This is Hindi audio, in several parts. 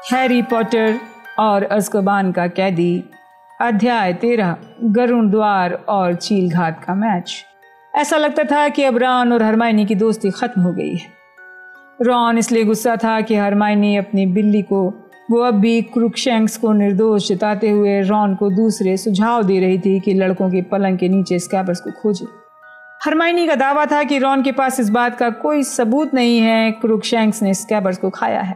हैरी पॉटर और अज़्काबान का कैदी, अध्याय 13, गरुड़ द्वार और चील घाट का मैच। ऐसा लगता था कि अब रॉन और हरमाइनी की दोस्ती खत्म हो गई है। रॉन इसलिए गुस्सा था कि हरमाइनी अपनी बिल्ली को वो अब भी क्रूकशैंक्स को निर्दोष जताते हुए रॉन को दूसरे सुझाव दे रही थी कि लड़कों के पलंग के नीचे स्कैबर्स को खोजे। हरमाइनी का दावा था कि रॉन के पास इस बात का कोई सबूत नहीं है क्रूकशैंक्स ने स्कैबर्स को खाया है।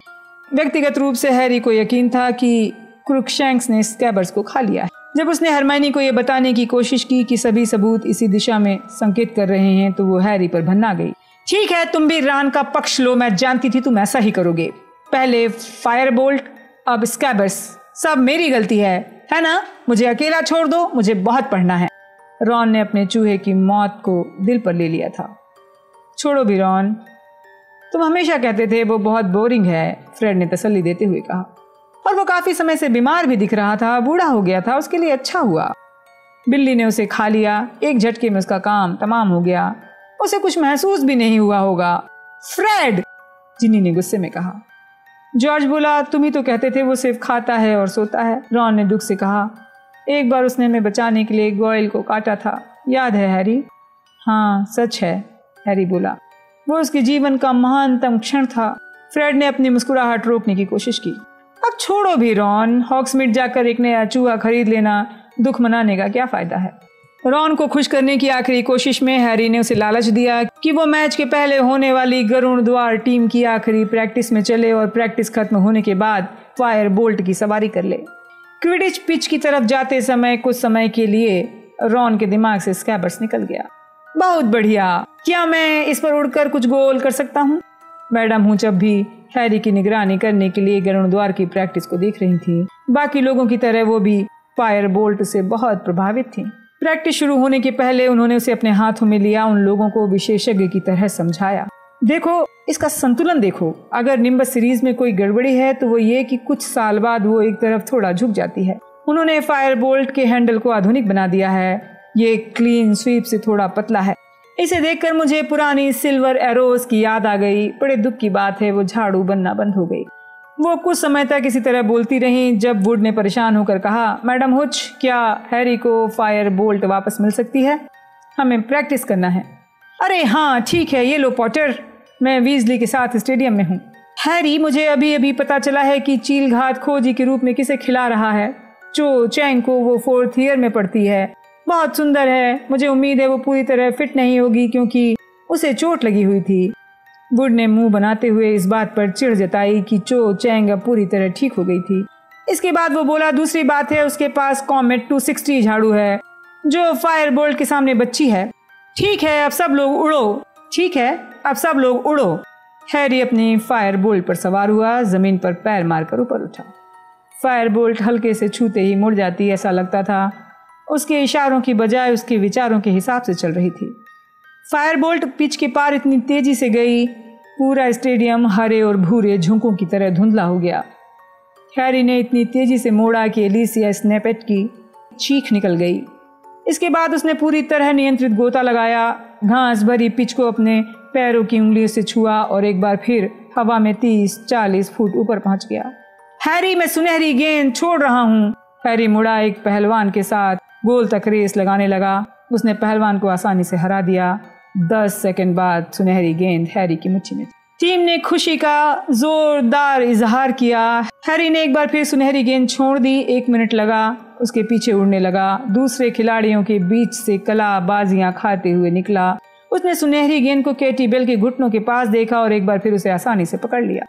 व्यक्तिगत रूप से हैरी को यकीन था कि क्रूकशैंक्स ने स्कैबर्स को खा लिया है। जब उसने हरमाइनी को यह बताने की कोशिश की कि सभी सबूत इसी दिशा में संकेत कर रहे हैं तो वो हैरी पर भन्ना गई। ठीक है, तुम भी रॉन का पक्ष लो, मैं जानती थी तुम ऐसा ही करोगे। पहले फायरबोल्ट, अब स्कैबर्स, सब मेरी गलती है ना? मुझे अकेला छोड़ दो, मुझे बहुत पढ़ना है। रॉन ने अपने चूहे की मौत को दिल पर ले लिया था। छोड़ो भी रॉन, तुम हमेशा कहते थे वो बहुत बोरिंग है, फ्रेड ने तसल्ली देते हुए कहा। और वो काफी समय से बीमार भी दिख रहा था, बूढ़ा हो गया था, उसके लिए अच्छा हुआ। बिल्ली ने उसे खा लिया, एक झटके में उसका काम तमाम हो गया, उसे कुछ महसूस भी नहीं हुआ होगा। फ्रेड, जिनी ने गुस्से में कहा। जॉर्ज बोला, तुम ही तो कहते थे वो सिर्फ खाता है और सोता है। रॉन ने दुख से कहा, एक बार उसने हमें बचाने के लिए गोयल को काटा था, याद है हैरी? हाँ, सच है, हैरी बोला। वो उसके जीवन का महानतम क्षण था। फ्रेड ने अपनी मुस्कुराहट रोकने की कोशिश की। अब छोड़ो भी रॉन, हॉग्समीड जाकर एक नया चूहा खरीद लेना, दुख मनाने का क्या फायदा है? रॉन को खुश करने की आखिरी कोशिश में हैरी ने उसे लालच दिया कि वो मैच के पहले होने वाली गरुड़ द्वार टीम की आखिरी प्रैक्टिस में चले और प्रैक्टिस खत्म होने के बाद फायर बोल्ट की सवारी कर ले। क्विडिच पिच की तरफ जाते समय कुछ समय के लिए रॉन के दिमाग से स्कैबर्स निकल गया। बहुत बढ़िया, क्या मैं इस पर उड़कर कुछ गोल कर सकता हूँ? मैडम हूचब भी हैरी की निगरानी करने के लिए गरुड़ द्वार की प्रैक्टिस को देख रही थी। बाकी लोगों की तरह वो भी फायर बोल्ट से बहुत प्रभावित थी। प्रैक्टिस शुरू होने के पहले उन्होंने उसे अपने हाथों में लिया, उन लोगों को विशेषज्ञ की तरह समझाया। देखो, इसका संतुलन देखो। अगर निम्बस सीरीज में कोई गड़बड़ी है तो वो ये कि कुछ साल बाद वो एक तरफ थोड़ा झुक जाती है। उन्होंने फायर बोल्ट के हैंडल को आधुनिक बना दिया है, ये क्लीन स्वीप से थोड़ा पतला है। इसे देखकर मुझे पुरानी सिल्वर एरोज की याद आ गई। बड़े दुख की बात है, वो झाड़ू बनना बंद हो गई। वो कुछ समय तक इसी तरह बोलती रही जब वुड ने परेशान होकर कहा, मैडम हुच, क्या हैरी को फायर बोल्ट वापस मिल सकती है? हमें प्रैक्टिस करना है। अरे हाँ ठीक है, ये लो पॉटर, मैं वीजली के साथ स्टेडियम में हूँ। हैरी, मुझे अभी अभी पता चला है कि चील घाट खोजी के रूप में किसे खिला रहा है। चो चैंग को, वो 4th ईयर में पढ़ती है, बहुत सुंदर है। मुझे उम्मीद है वो पूरी तरह फिट नहीं होगी क्योंकि उसे चोट लगी हुई थी। वुड ने मुंह बनाते हुए इस बात पर चिढ़ जताई कि चो चैंग अब पूरी तरह ठीक हो गई थी। इसके बाद वो बोला, दूसरी बात है उसके पास कॉमेट 260 झाड़ू है जो फायर बोल्ट के सामने बच्ची है। ठीक है, अब सब लोग उड़ो। ठीक है, अब सब लोग उड़ो। हैरी अपनी फायर बोल्ट पर सवार हुआ, जमीन पर पैर मारकर ऊपर उठा। फायर बोल्ट हल्के से छूते ही मुड़ जाती, ऐसा लगता था उसके इशारों की बजाय उसके विचारों के हिसाब से चल रही थी। फायर बोल्ट पिच के पार इतनी तेजी से गई, पूरा स्टेडियम हरे और भूरे झुंकों की तरह धुंधला हो गया। हैरी ने इतनी तेजी से मोड़ा कि एलिसिया स्नैपेट की चीख निकल गई। इसके बाद उसने पूरी तरह नियंत्रित गोता लगाया, घास भरी पिच को अपने पैरों की उंगलियों से छुआ और एक बार फिर हवा में 30-40 फुट ऊपर पहुंच गया। हैरी, मैं सुनहरी गेंद छोड़ रहा हूँ। हैरी मुड़ा, एक पहलवान के साथ गोल तक रेस लगाने लगा। उसने पहलवान को आसानी से हरा दिया। 10 सेकंड बाद सुनहरी गेंद हैरी की मुट्ठी में थी। टीम ने खुशी का जोरदार इजहार किया। हैरी ने एक बार फिर सुनहरी गेंद छोड़ दी। 1 मिनट लगा, उसके पीछे उड़ने लगा, दूसरे खिलाड़ियों के बीच से कला बाजियां खाते हुए निकला। उसने सुनहरी गेंद को केटी बेल के घुटनों के पास देखा और एक बार फिर उसे आसानी से पकड़ लिया।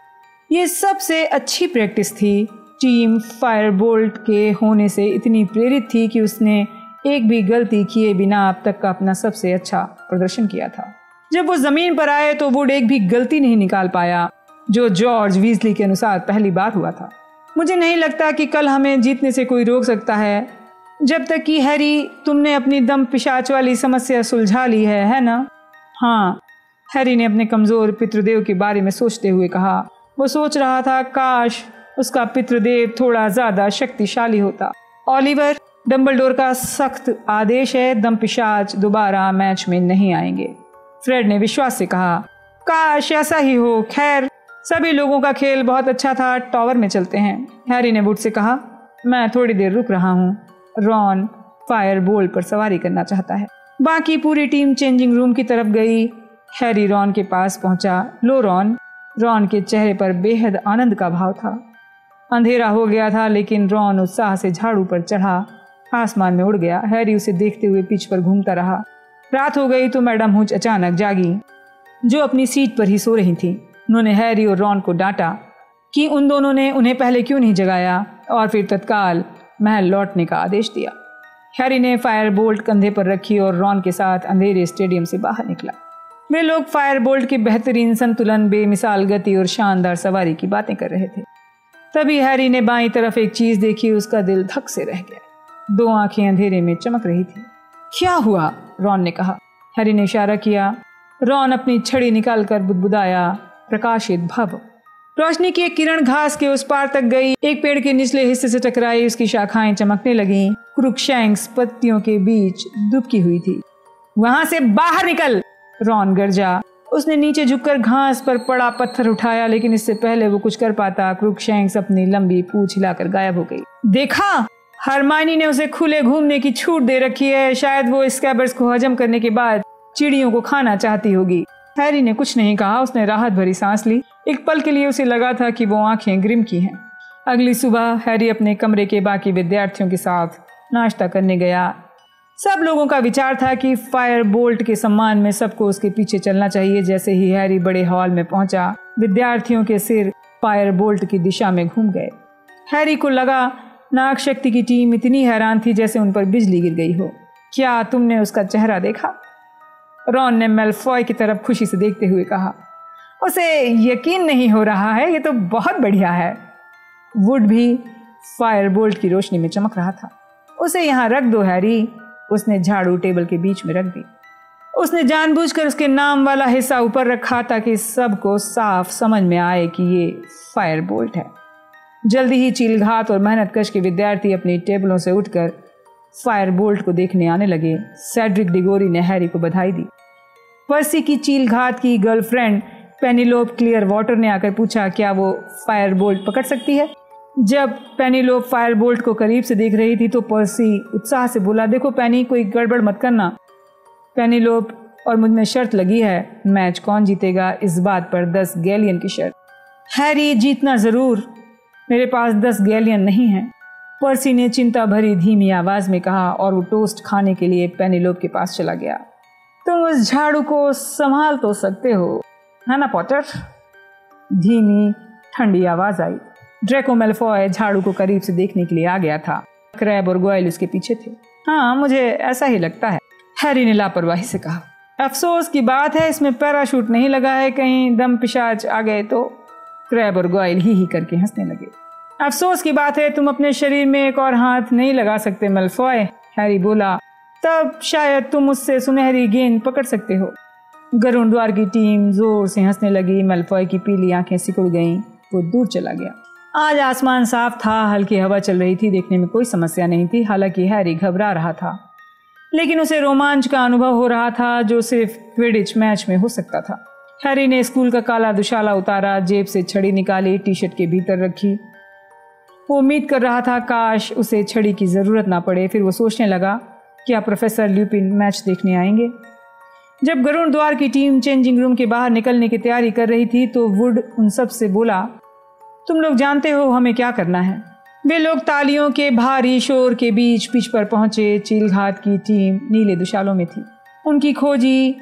ये सबसे अच्छी प्रैक्टिस थी। टीम फायरबोल्ट के होने से इतनी प्रेरित थी कि उसने एक भी गलती किए बिना अब तक का अपना सबसे अच्छा प्रदर्शन किया था। जब वो जमीन पर आए तो वुड एक भी गलती नहीं निकाल पाया, जो जॉर्ज वीजली के अनुसार पहली बार हुआ था। मुझे नहीं लगता कि कल हमें जीतने से कोई रोक सकता है, जब तक कि हैरी तुमने अपनी दम पिशाच वाली समस्या सुलझा ली है ना? हाँ, हैरी ने अपने कमजोर पितृदेव के बारे में सोचते हुए कहा। वो सोच रहा था, काश उसका पितृदेव थोड़ा ज्यादा शक्तिशाली होता। ओलिवर, डंबलडोर का सख्त आदेश है, दम पिशाच दोबारा मैच में नहीं आएंगे। फ्रेड ने विश्वास से कहा, काश ऐसा ही हो। खैर, सभी लोगों का खेल बहुत अच्छा था, टॉवर में चलते हैं। हैरी ने वुड से कहा, मैं थोड़ी देर रुक रहा हूँ। रॉन फायर बोल्ट पर सवारी करना चाहता है। बाकी पूरी टीम चेंजिंग रूम की तरफ गई। हैरी रॉन के पास पहुंचा। लो रॉन। रॉन के चेहरे पर बेहद आनंद का भाव था। अंधेरा हो गया था, लेकिन रॉन उत्साह से झाड़ू पर चढ़ा आसमान में उड़ गया। हैरी उसे देखते हुए पिच पर घूमता रहा। रात हो गई तो मैडम हुच अचानक जागी, जो अपनी सीट पर ही सो रही थी। उन्होंने हैरी और रॉन को डांटा कि उन दोनों ने उन्हें पहले क्यों नहीं जगाया, और फिर तत्काल महल लौटने का आदेश दिया। हैरी ने फायर बोल्ट कंधे पर रखी और रॉन के साथ अंधेरे स्टेडियम से बाहर निकला। वे लोग फायर बोल्ट के बेहतरीन संतुलन, बेमिसाल गति और शानदार सवारी की बातें कर रहे थे। तभी हैरी ने बाईं तरफ एक चीज देखी। उसका दिल धक से रह गया। 2 आंखें अंधेरे में चमक रही थी। क्या हुआ? रॉन ने कहा। हैरी ने इशारा किया। रॉन अपनी छड़ी निकालकर बुदबुदाया, प्रकाशित भव। रोशनी की एक किरण घास के उस पार तक गई, एक पेड़ के निचले हिस्से से टकराई। उसकी शाखाएं चमकने लगीं। क्रूकशैंक्स पत्तियों के बीच दुबकी हुई थी। वहां से बाहर निकल! रॉन गरजा। उसने नीचे झुककर घास पर पड़ा पत्थर उठाया, लेकिन इससे पहले वो कुछ कर पाता, क्रूकशैंक्स अपनी लंबी पूंछ हिलाकर गायब हो गई। देखा, हरमाइनी ने उसे खुले घूमने की छूट दे रखी है। शायद वो स्कैबर्स को हजम करने के बाद चिड़ियों को खाना चाहती होगी। हैरी ने कुछ नहीं कहा। उसने राहत भरी सांस ली। एक पल के लिए उसे लगा था कि वो आंखें ग्रिम की हैं। अगली सुबह हैरी अपने कमरे के बाकी विद्यार्थियों के साथ नाश्ता करने गया। सब लोगों का विचार था कि फायर बोल्ट के सम्मान में सबको उसके पीछे चलना चाहिए। जैसे ही हैरी बड़े हॉल में पहुंचा, विद्यार्थियों के सिर फायर बोल्ट की दिशा में घूम गए। हैरी को लगा नाग शक्ति की टीम इतनी हैरान थी जैसे उन पर बिजली गिर गई हो। क्या तुमने उसका चेहरा देखा? रॉन ने मेलफॉय की तरफ खुशी से देखते हुए कहा। उसे यकीन नहीं हो रहा है, ये तो बहुत बढ़िया है। वुड भी फायर बोल्ट की रोशनी में चमक रहा था। उसे यहाँ रख दो हैरी। उसने झाड़ू टेबल के बीच में रख दी। उसने जानबूझकर उसके नाम वाला हिस्सा ऊपर रखा ताकि सबको साफ समझ में आए कि ये फायर बोल्ट है। जल्दी ही चीलघात और मेहनतकश के विद्यार्थी अपनी टेबलों से उठकर फायर बोल्ट को देखने आने लगे। सेड्रिक डिगोरी ने हैरी को बधाई दी। पर्सी की चीलघात की गर्लफ्रेंड पेनिलोप क्लियर वाटर ने आकर पूछा, क्या वो फायर बोल्ट पकड़ सकती है? जब पेनिलोप फायर बोल्ट को करीब से देख रही थी तो पर्सी उत्साह से बोला, देखो पेनी, कोई गड़बड़ मत करना। पेनिलोप, और मुझ में शर्त लगी है। मैच कौन जीतेगा इस बात पर 10 गैलियन की शर्त। हैरी, जीतना जरूर। मेरे पास 10 गैलियन नहीं है, पर्सी ने चिंता भरी धीमी आवाज में कहा, और वो टोस्ट खाने के लिए पेनिलोप के पास चला गया। तुम उस झाड़ू को संभाल तो सकते हो, है ना पॉटर? धीमी ठंडी आवाज आई। ड्रैको मेलफॉय झाड़ू को करीब से देखने के लिए आ गया था। क्रैब और गोयल उसके पीछे थे। हाँ, मुझे ऐसा ही लगता है, हैरी ने लापरवाही से कहा। अफसोस की बात है इसमें पैराशूट नहीं लगा है, कहीं दम पिशाच आ गए तो। क्रैब और गोयल ही करके हंसने लगे। अफसोस की बात है तुम अपने शरीर में एक और हाथ नहीं लगा सकते मेलफॉय, हैरी बोला। तब शायद तुम उससे सुनहरी गेंद पकड़ सकते हो। गरुड़ द्वार की टीम जोर से हंसने लगी। मेलफॉय की पीली आंखें सिकुड़ गईं। वो दूर चला गया। आज आसमान साफ था, हल्की हवा चल रही थी। देखने में कोई समस्या नहीं थी। हालांकि हैरी घबरा रहा था, लेकिन उसे रोमांच का अनुभव हो रहा था जो सिर्फ क्विडिच मैच में हो सकता था। हैरी ने स्कूल का काला दुशाला उतारा, जेब से छड़ी निकाली, टी शर्ट के भीतर रखी। वो उम्मीद कर रहा था काश उसे छड़ी की जरूरत ना पड़े। फिर वो सोचने लगा, क्या प्रोफेसर ल्यूपिन मैच देखने आएंगे? जब गरुड़ द्वार की टीम चेंजिंग रूम के बाहर निकलने की तैयारी कर रही थी तो वुड उन सब से बोला, तुम लोग जानते हो हमें क्या करना है। वे लोग तालियों के भारी शोर के बीच पिच पर पहुंचे। चीलघात की टीम नीले दुशालों में थी। उनकी खोजी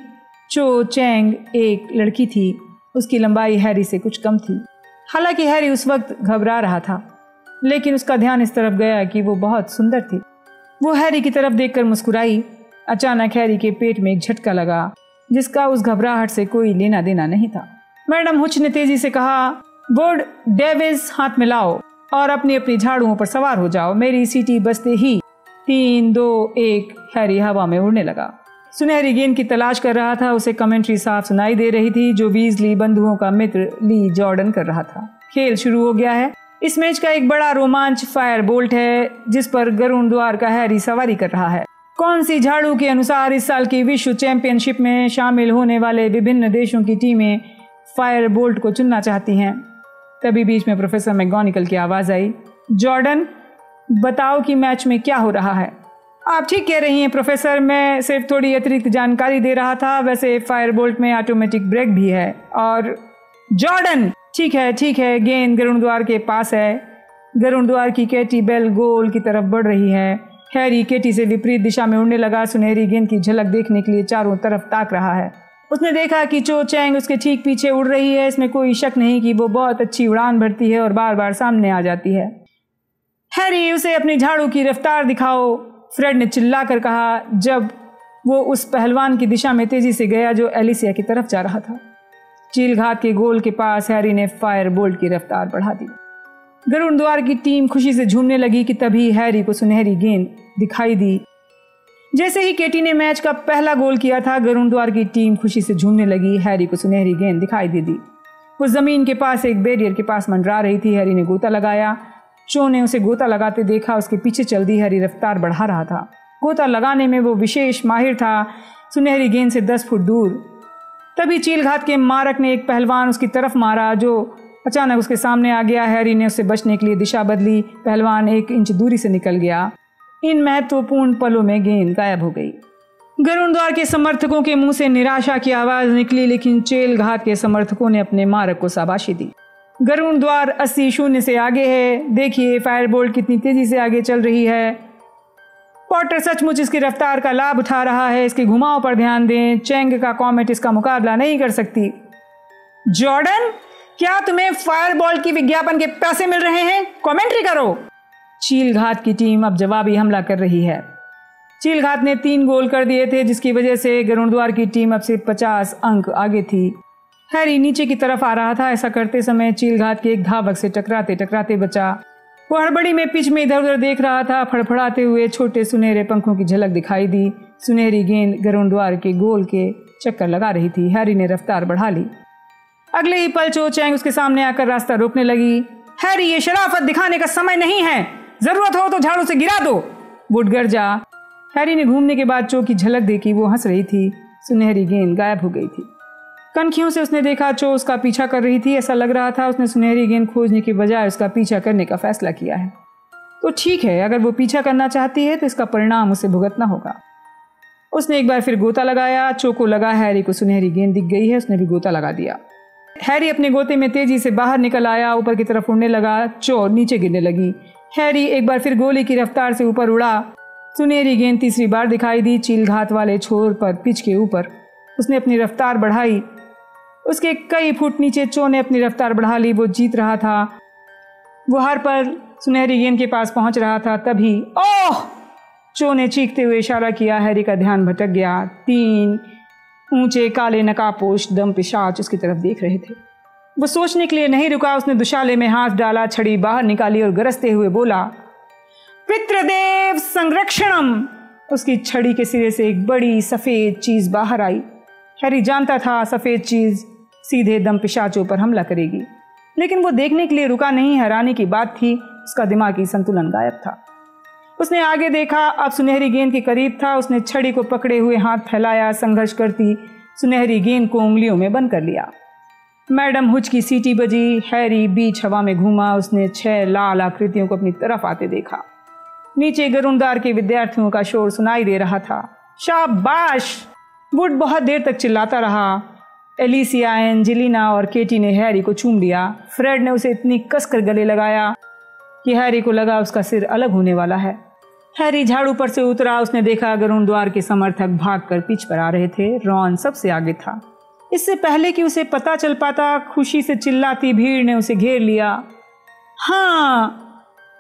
चो चैंग एक लड़की थी। उसकी लंबाई हैरी से कुछ कम थी। हालांकि हैरी उस वक्त घबरा रहा था, लेकिन उसका ध्यान इस तरफ गया कि वो बहुत सुंदर थी। वो हैरी की तरफ देखकर मुस्कुराई। अचानक हैरी के पेट में एक झटका लगा जिसका उस घबराहट से कोई लेना देना नहीं था। मैडम हुच ने तेजी से कहा, वुड, डेविस, हाथ में लाओ और अपनी अपनी झाड़ुओं पर सवार हो जाओ। मेरी सीटी बजते ही 3, 2, 1 हैरी हवा में उड़ने लगा। सुनहरी गेंद की तलाश कर रहा था। उसे कमेंट्री साफ सुनाई दे रही थी जो वीजली बंधुओं का मित्र ली जॉर्डन कर रहा था। खेल शुरू हो गया है। इस मैच का एक बड़ा रोमांच फायर बोल्ट है जिस पर गरुड़ द्वार का हैरी सवारी कर रहा है। कौन सी झाड़ू के अनुसार इस साल की विश्व चैंपियनशिप में शामिल होने वाले विभिन्न देशों की टीमें फायर बोल्ट को चुनना चाहती हैं। तभी बीच में प्रोफेसर मैकगोनागल की आवाज़ आई, जॉर्डन बताओ कि मैच में क्या हो रहा है। आप ठीक कह रही हैं प्रोफेसर, मैं सिर्फ थोड़ी अतिरिक्त जानकारी दे रहा था। वैसे फायर बोल्ट में ऑटोमेटिक ब्रेक भी है। और जॉर्डन ठीक है, गेंद गरुड़ द्वार के पास है। गरुड़ द्वार की केटी बेल गोल की तरफ बढ़ रही है। हैरी केटी से विपरीत दिशा में उड़ने लगा। सुनहरी गेंद की झलक देखने के लिए चारों तरफ ताक रहा है। उसने देखा कि चो चैंग उसके ठीक पीछे उड़ रही है। इसमें कोई शक नहीं कि वो बहुत अच्छी उड़ान भरती है और बार बार सामने आ जाती है। हैरी उसे अपनी झाड़ू की रफ्तार दिखाओ, फ्रेड ने चिल्ला कर कहा जब वो उस पहलवान की दिशा में तेजी से गया जो एलिसिया की तरफ जा रहा था। चील घाट के गोल के पास हैरी ने फायर बोल्ट की रफ्तार बढ़ा दी। गरुड़ द्वार की टीम खुशी से झूमने लगी कि तभी हैरी को सुनहरी गेंद दिखाई दी। जैसे ही केटी ने मैच का पहला गोल किया था, गरुड़ द्वार की टीम खुशी से झूमने लगी। हैरी को सुनहरी गेंद दिखाई दे दी। वो जमीन के पास एक बैरियर के पास मंडरा रही थी। हैरी ने गोता लगाया। चो ने उसे गोता लगाते देखा, उसके पीछे चल दी। हैरी रफ्तार बढ़ा रहा था। गोता लगाने में वो विशेष माहिर था, सुनहरी गेंद से 10 फुट दूर। तभी चील घाट के मारक ने एक पहलवान उसकी तरफ मारा जो अचानक उसके सामने आ गया। हैरी ने उससे बचने के लिए दिशा बदली। पहलवान 1 इंच दूरी से निकल गया। इन महत्वपूर्ण पलों में गेंद गायब हो गई। गरुड़ द्वार के समर्थकों के मुंह से निराशा की आवाज निकली, लेकिन चील घाट के समर्थकों ने अपने मारक को शाबाशी दी। गरुड़ द्वार 80-0 से आगे है। देखिए फायर बोल्ट कितनी तेजी से आगे चल रही है। पॉटर सचमुच इसकी रफ्तार का लाभ उठा रहा है। इसके घुमाव पर ध्यान दें। चैंग का कॉमेट इसका मुकाबला नहीं कर सकती। जॉर्डन, क्या तुम्हें फायर बोल्ट की विज्ञापन के पैसे मिल रहे हैं? कमेंट्री करो। चील घाट की टीम अब जवाबी हमला कर रही है। चील घाट ने 3 गोल कर दिए थे, जिसकी वजह से गरुड़ द्वार की टीम अब सिर्फ 50 अंक आगे थी। हैरी नीचे की तरफ आ रहा था। ऐसा करते समय चील घाट के एक धावक से टकराते टकराते बचा। वो हड़बड़ी में पिच में इधर उधर देख रहा था। फड़फड़ाते हुए छोटे सुनहरे पंखों की झलक दिखाई दी। सुनहरी गेंद गरुड़ द्वार के गोल के चक्कर लगा रही थी। हैरी ने रफ्तार बढ़ा ली। अगले ही पल चो चैंग उसके सामने आकर रास्ता रोकने लगी। हैरी, ये शराफत दिखाने का समय नहीं है। जरूरत हो तो झाड़ू से गिरा दो। वुड गरजा। हैरी ने घूमने के बाद चो की झलक देखी। वो हंस रही थी। सुनहरी गेंद गायब हो गई थी। कनखियों से उसने देखा चो उसका पीछा कर रही थी। ऐसा लग रहा था उसने सुनहरी गेंद खोजने की बजाय उसका पीछा करने का फैसला किया है। तो ठीक है, अगर वो पीछा करना चाहती है तो इसका परिणाम उसे भुगतना होगा। उसने एक बार फिर गोता लगाया। चो को लगा हैरी को सुनहरी गेंद दिख गई है। उसने भी गोता लगा दिया। हैरी अपने गोते में तेजी से बाहर निकल आया। ऊपर की तरफ उड़ने लगा। चो नीचे गिरने लगी। हैरी एक बार फिर गोली की रफ्तार से ऊपर उड़ा। सुनहरी गेंद तीसरी बार दिखाई दी चील घाट वाले छोर पर पिच के ऊपर। उसने अपनी रफ्तार बढ़ाई। उसके कई फुट नीचे चो ने अपनी रफ्तार बढ़ा ली। वो जीत रहा था। वो हर पर सुनहरी गेंद के पास पहुंच रहा था। तभी ओह! चो ने चीखते हुए इशारा किया। हैरी का ध्यान भटक गया। 3 ऊंचे काले नकाबपोश दम पिशाच उसकी तरफ देख रहे थे। वो सोचने के लिए नहीं रुका। उसने दुशाले में हाथ डाला, छड़ी बाहर निकाली और गरजते हुए बोला, पितृदेव संरक्षणम। उसकी छड़ी के सिरे से एक बड़ी सफेद चीज बाहर आई। हैरी जानता था सफेद चीज सीधे दम पिशाचों पर हमला करेगी, लेकिन वो देखने के लिए रुका नहीं। हैरानी की बात थी, उसका दिमागी संतुलन गायब था। उसने आगे देखा। अब सुनहरी गेंद के करीब था। उसने छड़ी को पकड़े हुए हाथ फैलाया। संघर्ष करती सुनहरी गेंद को उंगलियों में बंद कर लिया। मैडम हुच की सीटी बजी। हैरी बीच हवा में घूमा। उसने 6 लाल आकृतियों को अपनी तरफ आते देखा। नीचे गरुड़ द्वार के विद्यार्थियों का शोर सुनाई दे रहा था। शाबाश! वुड बहुत देर तक चिल्लाता रहा। एलिसिया, एंजेलिना और केटी ने हैरी को चूम लिया। फ्रेड ने उसे इतनी कसकर गले लगाया कि हैरी को लगा उसका सिर अलग होने वाला है। हैरी झाड़ू पर से उतरा। उसने देखा गरुड़ द्वार के समर्थक भागकर पिच पर आ रहे थे। रॉन सबसे आगे था। इससे पहले कि उसे पता चल पाता, खुशी से चिल्लाती भीड़ ने उसे घेर लिया। हाँ,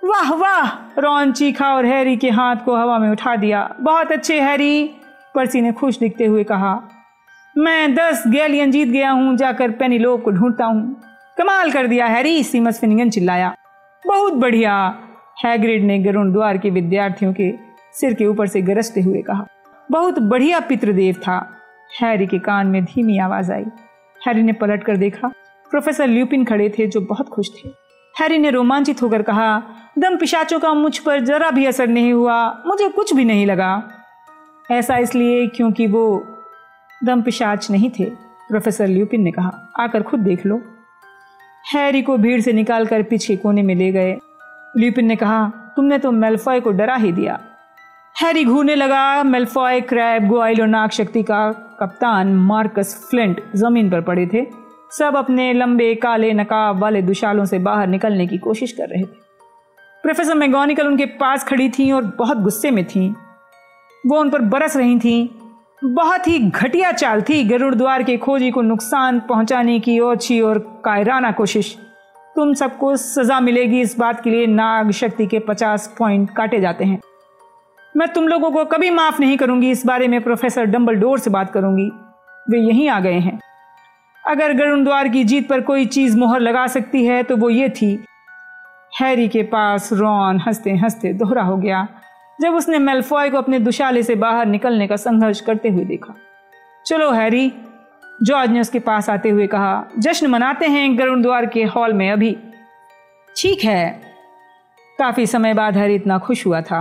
वाह वाह! रॉन चीखा और हैरी के हाथ को हवा में उठा दिया। बहुत अच्छे हैरी, पर्सी ने खुश दिखते हुए कहा। मैं 10 गैलियन जीत गया हूँ। जाकर पेनीलोप को ढूंढता हूँ। कमाल कर दिया हैरी, सीमस फिनिगन चिल्लाया। बहुत बढ़िया, हैग्रिड ने गरुड़ द्वार के विद्यार्थियों के सिर के ऊपर से गरजते हुए कहा। बहुत बढ़िया पितृदेव था। हैरी के कान में धीमी आवाज आई। हैरी ने पलट कर देखा। प्रोफेसर ल्यूपिन खड़े थे जो बहुत खुश थे। हैरी ने रोमांचित होकर कहा, दम पिशाचों का मुझ पर जरा भी असर नहीं हुआ। मुझे कुछ भी नहीं लगा। ऐसा इसलिए क्योंकि वो दम पिशाच नहीं थे। प्रोफेसर ल्यूपिन ने कहा, आकर खुद देख लो। हैरी को भीड़ से निकालकर पीछे कोने में ले गए। ल्यूपिन ने कहा, तुमने तो मेलफॉय को डरा ही दिया। हैरी घूरने लगा। मेलफॉय, क्रैब, गोआइल और नाग शक्ति का कप्तान मार्कस फ्लिंट जमीन पर पड़े थे। सब अपने लंबे काले नकाब वाले दुशालों से बाहर निकलने की कोशिश कर रहे थे। प्रोफेसर मैगोनिकल उनके पास खड़ी थीं और बहुत गुस्से में थीं। वो उन पर बरस रही थीं। बहुत ही घटिया चाल थी गरुड़ द्वार के खोजी को नुकसान पहुंचाने की ओछी और कायराना कोशिश। तुम सबको सजा मिलेगी, इस बात के लिए नाग शक्ति के 50 पॉइंट काटे जाते हैं। मैं तुम लोगों को कभी माफ नहीं करूंगी। इस बारे में प्रोफेसर डंबलडोर से बात करूंगी, वे यहीं आ गए हैं। अगर गरुड़ द्वार की जीत पर कोई चीज मोहर लगा सकती है तो वो ये थी। हैरी के पास रॉन हंसते हंसते दोहरा हो गया जब उसने मेलफॉय को अपने दुशाले से बाहर निकलने का संघर्ष करते हुए देखा। चलो हैरी, जॉर्ज ने उसके पास आते हुए कहा, जश्न मनाते हैं गरुड़ द्वार के हॉल में अभी। ठीक है। काफी समय बाद हैरी इतना खुश हुआ था।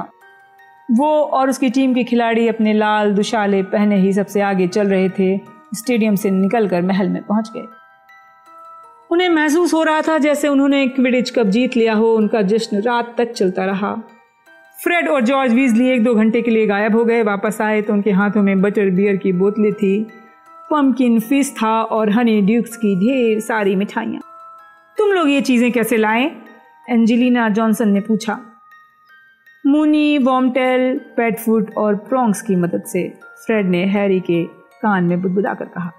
वो और उसकी टीम के खिलाड़ी अपने लाल दुशाले पहने ही सबसे आगे चल रहे थे। स्टेडियम से निकलकर महल में पहुंच गए। उन्हें महसूस हो रहा था जैसे उन्होंने क्विडिच कप जीत लिया हो। उनका जश्न रात तक चलता रहा। फ्रेड और जॉर्ज वीजली 1-2 घंटे के लिए गायब हो गए। वापस आए तो उनके हाथों में बटर बियर की बोतलें थी, पम्पकिन फिश था और हनी ड्यूक्स की ढेर सारी मिठाइयाँ। तुम लोग ये चीज़ें कैसे लाए? एंजेलिना जॉनसन ने पूछा। मूनी, वॉमटेल, पेटफुट और प्रॉन्ग्स की मदद से, फ्रेड ने हैरी के कान में बुदबुदाकर कहा।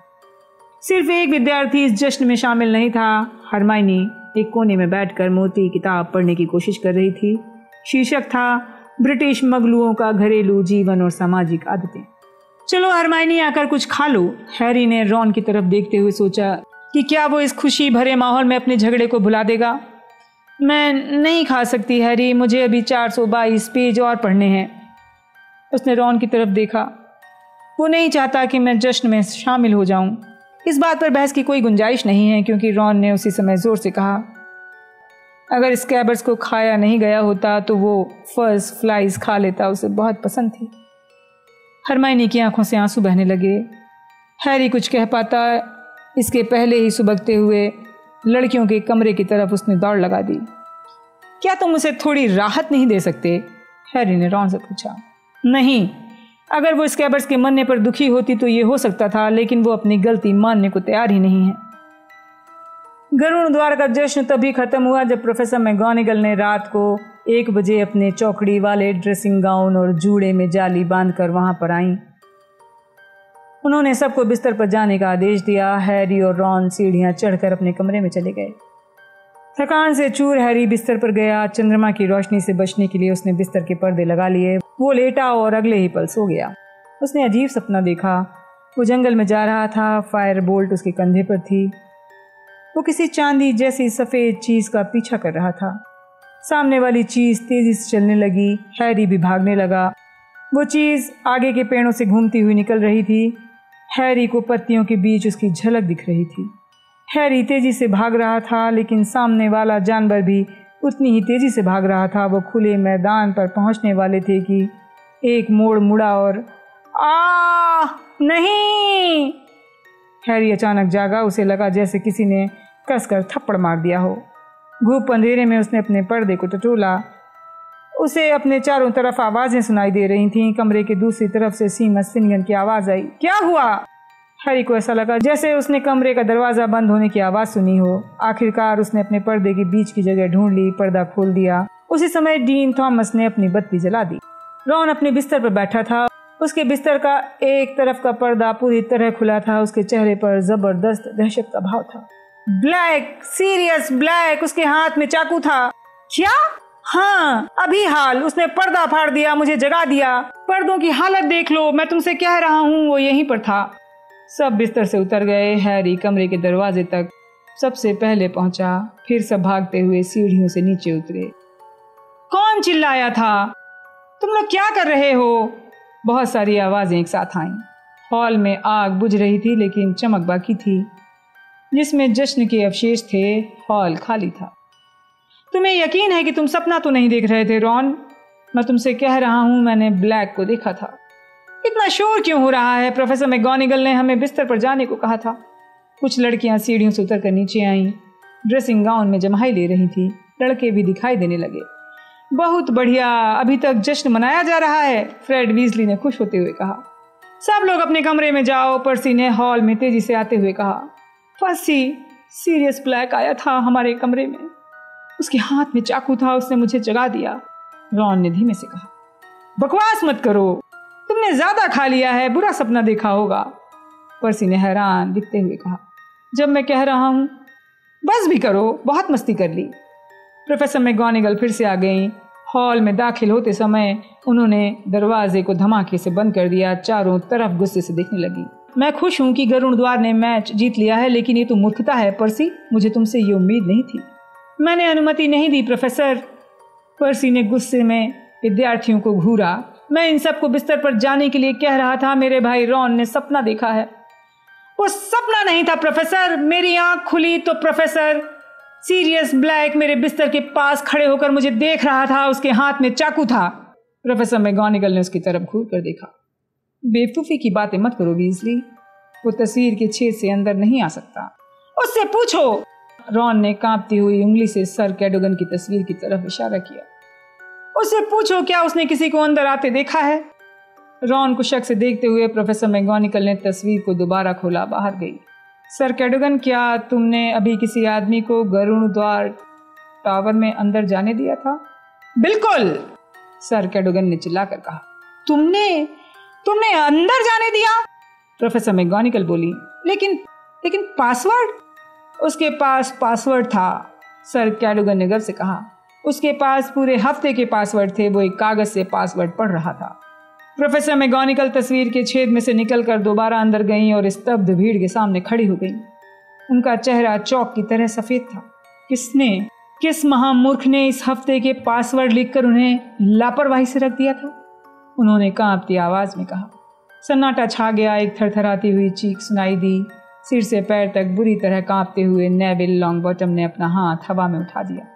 सिर्फ एक विद्यार्थी इस जश्न में शामिल नहीं था। हरमाइनी एक कोने में बैठकर मोटी किताब पढ़ने की कोशिश कर रही थी। शीर्षक था ब्रिटिश मगलुओं का घरेलू जीवन और सामाजिक आदतें। चलो हरमाइनी, आकर कुछ खा लो। हैरी ने रॉन की तरफ देखते हुए सोचा कि क्या वो इस खुशी भरे माहौल में अपने झगड़े को भुला देगा। मैं नहीं खा सकती हैरी, मुझे अभी 422 पेज और पढ़ने हैं। उसने रॉन की तरफ देखा। वो नहीं चाहता कि मैं जश्न में शामिल हो जाऊं। इस बात पर बहस की कोई गुंजाइश नहीं है, क्योंकि रॉन ने उसी समय जोर से कहा, अगर स्कैबर्स को खाया नहीं गया होता तो वो फर्स्ट फ्लाइज खा लेता, उसे बहुत पसंद थी। हरमाइनी की आंखों से आंसू बहने लगे। हैरी कुछ कह पाता इसके पहले ही सुबकते हुए लड़कियों के कमरे की तरफ उसने दौड़ लगा दी। क्या तुम उसे थोड़ी राहत नहीं दे सकते? हैरी ने रॉन से पूछा। नहीं, अगर वो स्कैबर्स के मरने पर दुखी होती तो ये हो सकता था, लेकिन वो अपनी गलती मानने को तैयार ही नहीं है। गरुड़ द्वार का जश्न तभी खत्म हुआ जब प्रोफेसर मैगोनिगल ने रात को 1 बजे अपने चौकड़ी वाले ड्रेसिंग गाउन और जूड़े में जाली बांधकर वहां पर आईं। उन्होंने सबको बिस्तर पर जाने का आदेश दिया। हैरी और रॉन सीढ़ियां चढ़कर अपने कमरे में चले गए। थकान से चूर हैरी बिस्तर पर गया। चंद्रमा की रोशनी से बचने के लिए उसने बिस्तर के पर्दे लगा लिए। वो लेटा और अगले ही पल सो गया। उसने अजीब सपना देखा। वो जंगल में जा रहा था। फायर बोल्ट उसके कंधे पर थी। वो किसी चांदी जैसी सफेद चीज का पीछा कर रहा था। सामने वाली चीज तेजी से चलने लगी। हैरी भी भागने लगा। वो चीज आगे के पेड़ों से घूमती हुई निकल रही थी। हैरी को पत्तियों के बीच उसकी झलक दिख रही थी। हैरी तेजी से भाग रहा था, लेकिन सामने वाला जानवर भी उतनी ही तेजी से भाग रहा था। वो खुले मैदान पर पहुंचने वाले थे कि एक मोड़ मुड़ा और नहीं! हैरी अचानक जागा। उसे लगा जैसे किसी ने कसकर थप्पड़ मार दिया हो। घूप अंधेरे में उसने अपने पर्दे को टटोला। उसे अपने चारों तरफ आवाजें सुनाई दे रही थीं। कमरे के दूसरी तरफ से सीमस फिनगन की आवाज आई। क्या हुआ? हैरी को ऐसा लगा जैसे उसने कमरे का दरवाजा बंद होने की आवाज सुनी हो। आखिरकार उसने अपने पर्दे के बीच की जगह ढूंढ ली। पर्दा खोल दिया। उसी समय डीन थॉमस ने अपनी बत्ती जला दी। रॉन अपने बिस्तर पर बैठा था। उसके बिस्तर का एक तरफ का पर्दा पूरी तरह खुला था। उसके चेहरे पर जबरदस्त दहशत का भाव था। Black, Sirius Black. उसके हाथ में चाकू था। क्या? हाँ, अभी हाल। उसने पर्दा फाड़ दिया, मुझे जगा दिया। पर्दों की हालत देख लो, मैं तुमसे कह रहा हूँ वो यहीं पर था। सब बिस्तर से उतर गए। हैरी कमरे के दरवाजे तक सबसे पहले पहुंचा। फिर सब भागते हुए सीढ़ियों से नीचे उतरे। कौन चिल्लाया था? तुम लोग क्या कर रहे हो? बहुत सारी आवाजें एक साथ आईं। हॉल में आग बुझ रही थी, लेकिन चमक बाकी थी, जिसमें जश्न के अवशेष थे। हॉल खाली था। तुम्हें यकीन है कि तुम सपना तो नहीं देख रहे थे रॉन? मैं तुमसे कह रहा हूं, मैंने ब्लैक को देखा था। इतना शोर क्यों हो रहा है? प्रोफेसर मैगोनिगल ने हमें बिस्तर पर जाने को कहा था। कुछ लड़कियां सीढ़ियों से उतर कर नीचे आईं, ड्रेसिंग गाउन में जमाई ले रही थी। लड़के भी दिखाई देने लगे। बहुत बढ़िया, अभी तक जश्न मनाया जा रहा है, फ्रेड वीजली ने खुश होते हुए कहा। सब लोग अपने कमरे में जाओ, पर्सी ने हॉल में तेजी से आते हुए कहा। पर्सी, सीरियस ब्लैक आया था हमारे कमरे में, उसके हाथ में चाकू था, उसने मुझे जगा दिया, रॉन ने धीमे से कहा। बकवास मत करो, तुमने ज्यादा खा लिया है, बुरा सपना देखा होगा, पर्सी ने हैरान दिखते हुए कहा। जब मैं कह रहा हूं बस भी करो, बहुत मस्ती कर ली। प्रोफेसर मैगोनिगल फिर से आ गई। हॉल में दाखिल होते समय उन्होंने दरवाजे को धमाके से बंद कर दिया। चारों तरफ गुस्से से देखने लगी। मैं खुश हूं कि गरुड़ द्वार ने मैच जीत लिया है, लेकिन ये तो मूर्खता है पर्सी, मुझे तुमसे ये उम्मीद नहीं थी। मैंने अनुमति नहीं दी प्रोफेसर, पर्सी ने गुस्से में विद्यार्थियों को घूरा। मैं इन सबको बिस्तर पर जाने के लिए कह रहा था, मेरे भाई रॉन ने सपना देखा है। वो सपना नहीं था प्रोफेसर, मेरी आंख खुली तो प्रोफेसर सीरियस ब्लैक मेरे बिस्तर के पास खड़े होकर मुझे देख रहा था, उसके हाथ में चाकू था। प्रोफेसर मैगोनिगल ने उसकी तरफ घूर कर देखा। बेवकूफ़ी की बातें मत करो वीजली, वो तस्वीर के छेद से अंदर नहीं आ सकता। उससे पूछो, रॉन ने कांपती हुई उंगली से सर कैडोगन की तस्वीर की तरफ इशारा किया। उससे पूछो क्या उसने किसी को अंदर आते देखा है। रॉन को शक से देखते हुए प्रोफेसर मैगोनिगल ने तस्वीर को दोबारा खोला। बाहर गई। सर कैडोगन, क्या तुमने अभी किसी आदमी को गरुड़ द्वार टावर में अंदर जाने दिया था? बिल्कुल, सर कैडोगन ने चिल्लाकर कहा। तुमने अंदर जाने दिया? प्रोफेसर मैगोनिगल बोली। लेकिन पासवर्ड? उसके पास पासवर्ड था, सर कैडोगन ने गर्व से कहा। उसके पास पूरे हफ्ते के पासवर्ड थे, वो एक कागज से पासवर्ड पढ़ रहा था। प्रोफेसर मैगोनिगल तस्वीर के छेद में से निकलकर दोबारा अंदर गईं और स्तब्ध भीड़ के सामने खड़ी हो गईं। उनका चेहरा चौक की तरह सफेद था। किस महामूर्ख ने इस हफ्ते के पासवर्ड लिखकर उन्हें लापरवाही से रख दिया था? उन्होंने कांपती आवाज में कहा। सन्नाटा छा गया। एक थरथराती हुई चीख सुनाई दी। सिर से पैर तक बुरी तरह कांपते हुए नेविल लॉन्गबॉटम ने अपना हाथ हवा में उठा दिया।